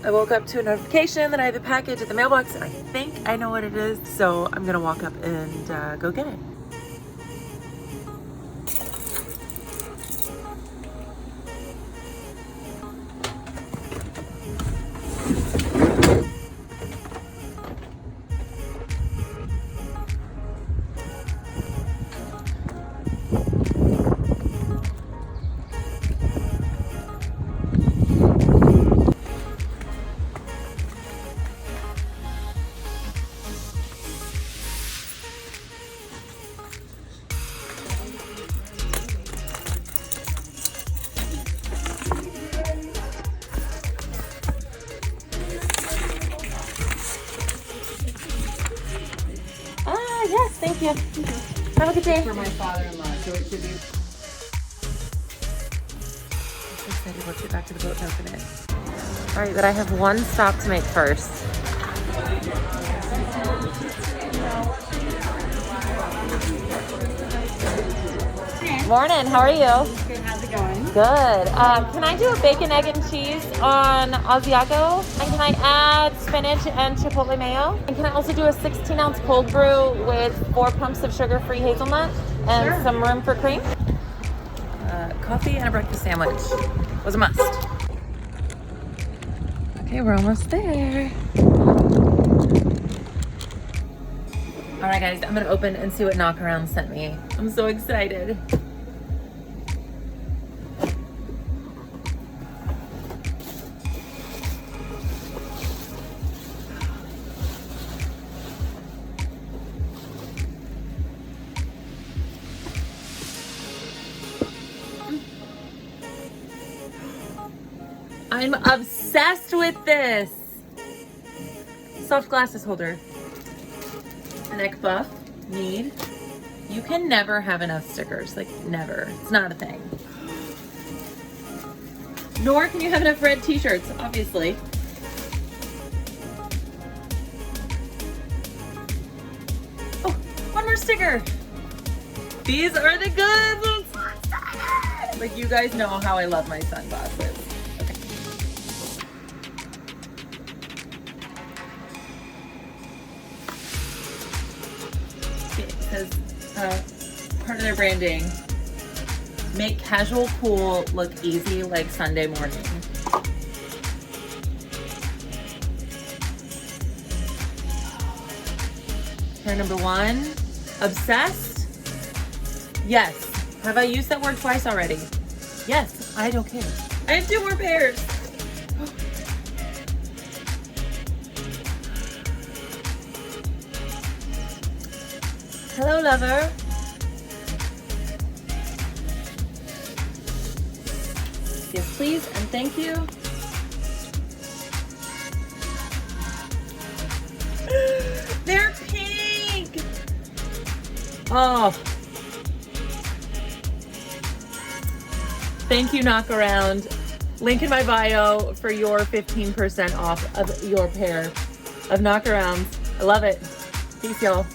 I woke up to a notification that I have a package at the mailbox and I think I know what it is, so I'm gonna walk up and go get it. Yes, thank you. Have a good day. For my father-in-law, so it should be. I'm so excited. Let's get back to the boat and open it. All right, but I have one stop to make first. Morning, how are you? Good, how's it going? Good. Can I do a bacon, egg, and cheese on Asiago? And can I add spinach and chipotle mayo? And can I also do a 16-ounce cold brew with 4 pumps of sugar-free hazelnut and some room for cream? Coffee and a breakfast sandwich was a must. Okay, we're almost there. All right, guys, I'm gonna open and see what Knockaround sent me. I'm so excited. I'm obsessed with this. Soft glasses holder. Neck buff, need. You can never have enough stickers, like never. It's not a thing. Nor can you have enough red t-shirts, obviously. Oh, one more sticker. These are the goods. I'm so excited. Like, you guys know how I love my sunglasses. Because part of their branding, make casual cool look easy like Sunday morning. Pair number 1, obsessed? Yes. Have I used that word twice already? Yes, I don't care. I have 2 more pairs. Hello, lover. Yes, please, and thank you. They're pink. Oh. Thank you, Knockaround. Link in my bio for your 15% off of your pair of Knockarounds. I love it. Peace, y'all.